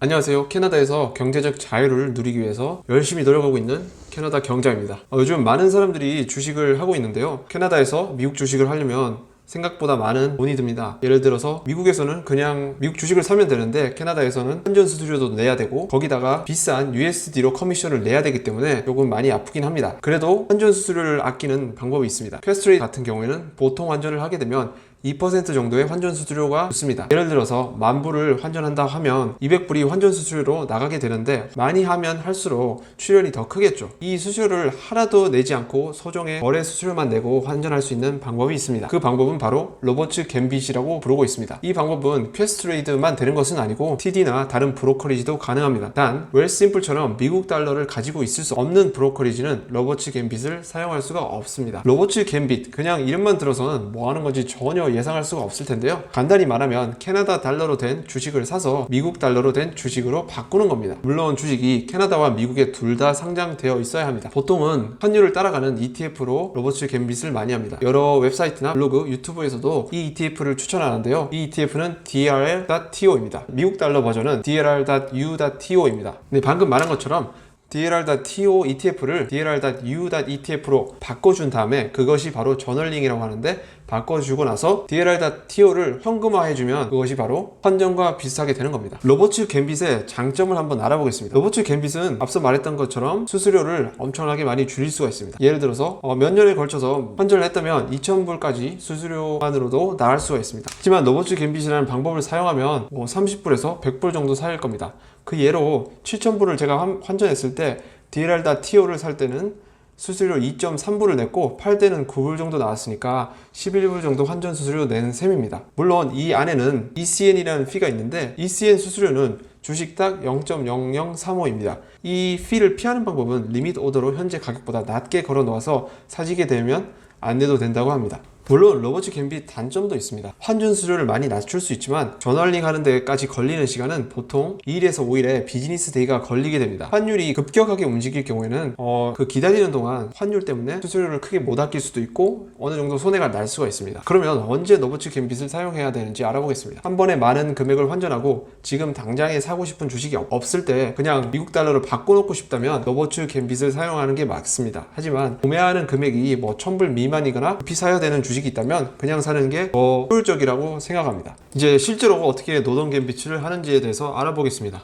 안녕하세요. 캐나다에서 경제적 자유를 누리기 위해서 열심히 노력하고 있는 캐나다 경자입니다. 요즘 많은 사람들이 주식을 하고 있는데요. 캐나다에서 미국 주식을 하려면 생각보다 많은 돈이 듭니다. 예를 들어서 미국에서는 그냥 미국 주식을 사면 되는데 캐나다에서는 환전 수수료도 내야 되고 거기다가 비싼 USD로 커미션을 내야 되기 때문에 조금 많이 아프긴 합니다. 그래도 환전 수수료를 아끼는 방법이 있습니다. 퀘스트레이드 같은 경우에는 보통 환전을 하게 되면 2% 정도의 환전 수수료가 붙습니다. 예를 들어서 10,000불을 환전한다 하면 200불이 환전 수수료로 나가게 되는데 많이 하면 할수록 출혈이 더 크겠죠. 이 수수료를 하나도 내지 않고 소정의 거래 수수료만 내고 환전할 수 있는 방법이 있습니다. 그 방법은 바로 로버츠 갬빗이라고 부르고 있습니다. 이 방법은 퀘스트레이드만 되는 것은 아니고 TD나 다른 브로커리지도 가능합니다. 단 웰심플처럼 미국 달러를 가지고 있을 수 없는 브로커리지는 로버츠 갬빗을 사용할 수가 없습니다. 로버츠 갬빗 그냥 이름만 들어서는 뭐 하는 건지 전혀 예상할 수가 없을 텐데요. 간단히 말하면 캐나다 달러로 된 주식을 사서 미국 달러로 된 주식으로 바꾸는 겁니다. 물론 주식이 캐나다와 미국에 둘 다 상장되어 있어야 합니다. 보통은 환율을 따라가는 ETF로 로버츠 갬빗을 많이 합니다. 여러 웹사이트나 블로그, 유튜브에서도 이 ETF를 추천하는데요. 이 ETF는 DLR.TO입니다. 미국 달러 버전은 DLR.U.TO입니다. 네, 방금 말한 것처럼 DLR.TO ETF를 DLR.U.ETF로 바꿔준 다음에 그것이 바로 저널링이라고 하는데 바꿔주고 나서 DLR.TO를 현금화해주면 그것이 바로 환전과 비슷하게 되는 겁니다. 로버츠 갬빗의 장점을 한번 알아보겠습니다. 로버츠 갬빗은 앞서 말했던 것처럼 수수료를 엄청나게 많이 줄일 수가 있습니다. 예를 들어서 몇 년에 걸쳐서 환전을 했다면 2,000불까지 수수료만으로도 나갈 수가 있습니다. 하지만 로버츠 갬빗이라는 방법을 사용하면 30불에서 100불 정도 사일 겁니다. 그 예로 7,000불을 제가 환전했을 때 DLR.TO를 살 때는 수수료 2.3불을 냈고 팔 때는 9불 정도 나왔으니까 11불 정도 환전 수수료 내는 셈입니다. 물론 이 안에는 ECN이라는 피가 있는데 ECN 수수료는 주식당 0.0035입니다. 이 피를 피하는 방법은 리밋 오더로 현재 가격보다 낮게 걸어 놓아서 사지게 되면 안 내도 된다고 합니다. 물론 로버츠 갬빗 단점도 있습니다. 환전 수수료를 많이 낮출 수 있지만 저널링 하는 데까지 걸리는 시간은 보통 2일에서 5일의 비즈니스 데이가 걸리게 됩니다. 환율이 급격하게 움직일 경우에는 그 기다리는 동안 환율 때문에 수수료를 크게 못 아낄 수도 있고 어느 정도 손해가 날 수가 있습니다. 그러면 언제 로버츠 갬빗을 사용해야 되는지 알아보겠습니다. 한 번에 많은 금액을 환전하고 지금 당장에 사고 싶은 주식이 없을 때 그냥 미국 달러로 바꿔놓고 싶다면 로버츠 갬빗을 사용하는 게 맞습니다. 하지만 구매하는 금액이 1,000불 미만이거나 급히 사야 되는 주식이 있다면 그냥 사는 게 더 효율적이라고 생각합니다. 이제 실제로 어떻게 노던 갬빗을 하는지에 대해서 알아보겠습니다.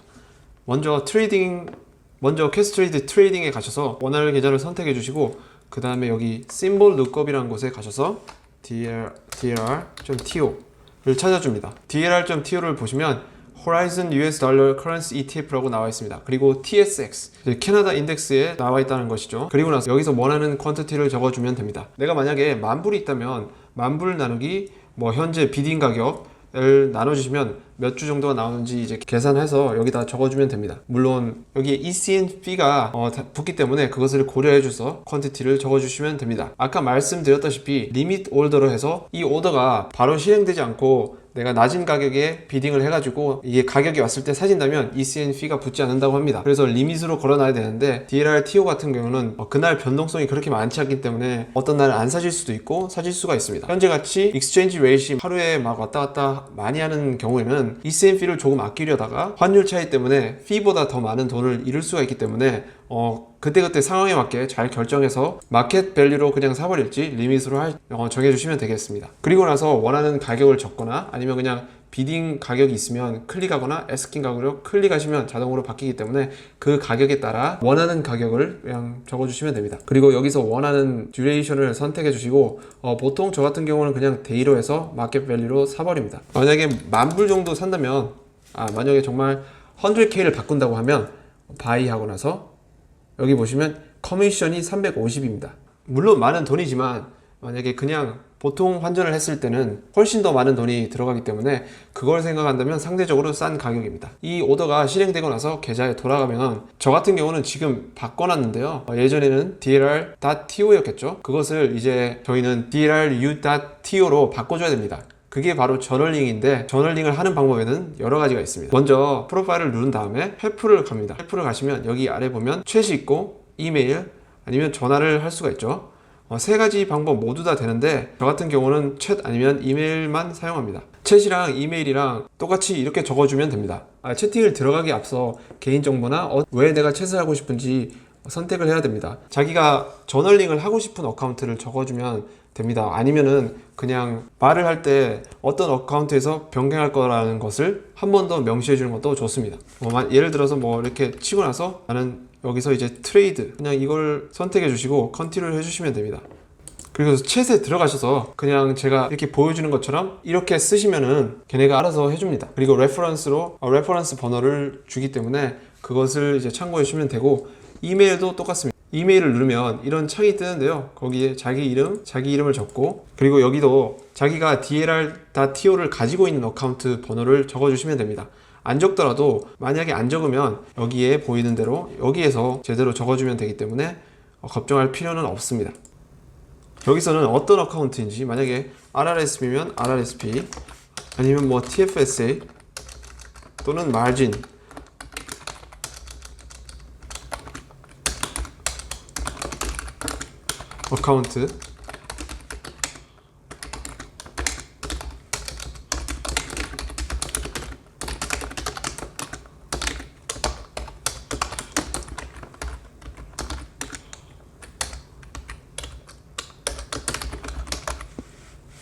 먼저 퀘스트레이드 트레이딩에 가셔서 원하는 계좌를 선택해 주시고 그 다음에 여기 심볼 룩업이라는 곳에 가셔서 DLR.TO를 찾아줍니다. DLR.TO를 보시면 Horizon US Dollar Currency ETF라고 나와 있습니다. 그리고 TSX, 캐나다 인덱스에 나와 있다는 것이죠. 그리고 나서 여기서 원하는 퀀티티를 적어주면 됩니다. 내가 만약에 10,000불이 있다면 10,000불 나누기 현재 비딩 가격을 나눠주시면 몇 주 정도가 나오는지 이제 계산해서 여기다 적어주면 됩니다. 물론 여기에 ECN fee가 붙기 때문에 그것을 고려해줘서 퀀티티를 적어주시면 됩니다. 아까 말씀드렸다시피 리밋 오더로 해서 이 오더가 바로 실행되지 않고 내가 낮은 가격에 비딩을 해가지고 이게 가격이 왔을 때 사진다면 ECN fee가 붙지 않는다고 합니다. 그래서 리밋으로 걸어놔야 되는데 DLR.TO 같은 경우는 그날 변동성이 그렇게 많지 않기 때문에 어떤 날은 안 사질 수도 있고 사질 수가 있습니다. 현재같이 익스체인지 레이시 하루에 막 왔다 갔다 많이 하는 경우에는 ECN fee를 조금 아끼려다가 환율 차이 때문에 fee보다 더 많은 돈을 잃을 수가 있기 때문에 그때그때 상황에 맞게 잘 결정해서 마켓 밸류로 그냥 사버릴지 리밋으로 정해주시면 되겠습니다. 그리고 나서 원하는 가격을 적거나 아니면 그냥 비딩 가격이 있으면 클릭하거나 에스킹 가격으로 클릭하시면 자동으로 바뀌기 때문에 그 가격에 따라 원하는 가격을 그냥 적어주시면 됩니다. 그리고 여기서 원하는 듀레이션을 선택해 주시고 보통 저 같은 경우는 그냥 데이로 해서 마켓 밸류로 사버립니다. 만약에 10,000불 정도 산다면 만약에 정말 100K를 바꾼다고 하면 바이 하고 나서 여기 보시면 커미션이 350입니다. 물론 많은 돈이지만 만약에 그냥 보통 환전을 했을 때는 훨씬 더 많은 돈이 들어가기 때문에 그걸 생각한다면 상대적으로 싼 가격입니다. 이 오더가 실행되고 나서 계좌에 돌아가면 저 같은 경우는 지금 바꿔놨는데요. 예전에는 DLR.TO였겠죠. 그것을 이제 저희는 DLR.U.TO로 바꿔줘야 됩니다. 그게 바로 저널링인데 저널링을 하는 방법에는 여러 가지가 있습니다. 먼저 프로파일을 누른 다음에 헬프를 갑니다. 헬프를 가시면 여기 아래 보면 챗이 있고 이메일 아니면 전화를 할 수가 있죠. 세 가지 방법 모두 다 되는데 저 같은 경우는 챗 아니면 이메일만 사용합니다. 챗이랑 이메일이랑 똑같이 이렇게 적어주면 됩니다. 채팅을 들어가기 앞서 개인정보나 왜 내가 챗을 하고 싶은지 선택을 해야 됩니다. 자기가 저널링을 하고 싶은 어카운트를 적어주면 됩니다. 아니면은 그냥 말을 할 때 어떤 어카운트에서 변경할 거라는 것을 한 번 더 명시해 주는 것도 좋습니다. 예를 들어서 뭐 이렇게 치고 나서 나는 여기서 이제 트레이드 그냥 이걸 선택해 주시고 컨티뉴를 해주시면 됩니다. 그리고 챗에 들어가셔서 그냥 제가 이렇게 보여주는 것처럼 이렇게 쓰시면은 걔네가 알아서 해줍니다. 그리고 레퍼런스 번호를 주기 때문에 그것을 이제 참고해 주시면 되고, 이메일도 똑같습니다. 이메일을 누르면 이런 창이 뜨는데요. 거기에 자기 이름을 적고, 그리고 여기도 자기가 DLR.TO를 가지고 있는 어카운트 번호를 적어주시면 됩니다. 안 적더라도 만약에 안 적으면 여기에 보이는 대로 여기에서 제대로 적어주면 되기 때문에 걱정할 필요는 없습니다. 여기서는 어떤 어카운트인지, 만약에 RRSP면 RRSP, 아니면 뭐 TFSA 또는 margin, 어카운트,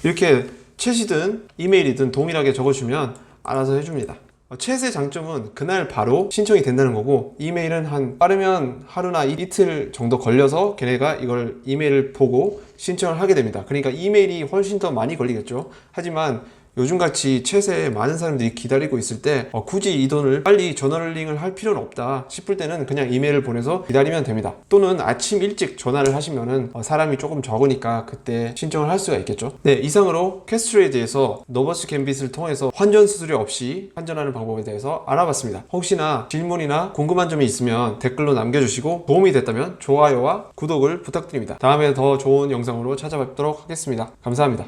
이렇게 챗이든 이메일이든 동일하게 적어주면 알아서 해줍니다. 챗의 장점은 그날 바로 신청이 된다는 거고, 이메일은 빠르면 하루나 이틀 정도 걸려서 걔네가 이걸 이메일을 보고 신청을 하게 됩니다. 그러니까 이메일이 훨씬 더 많이 걸리겠죠. 하지만 요즘같이 챗에 많은 사람들이 기다리고 있을 때 굳이 이 돈을 빨리 저널링을 할 필요는 없다 싶을 때는 그냥 이메일을 보내서 기다리면 됩니다. 또는 아침 일찍 전화를 하시면은 사람이 조금 적으니까 그때 신청을 할 수가 있겠죠. 네, 이상으로 캐스트레이드에서 노버스 갬빗을 통해서 환전 수수료 없이 환전하는 방법에 대해서 알아봤습니다. 혹시나 질문이나 궁금한 점이 있으면 댓글로 남겨주시고, 도움이 됐다면 좋아요와 구독을 부탁드립니다. 다음에 더 좋은 영상으로 찾아뵙도록 하겠습니다. 감사합니다.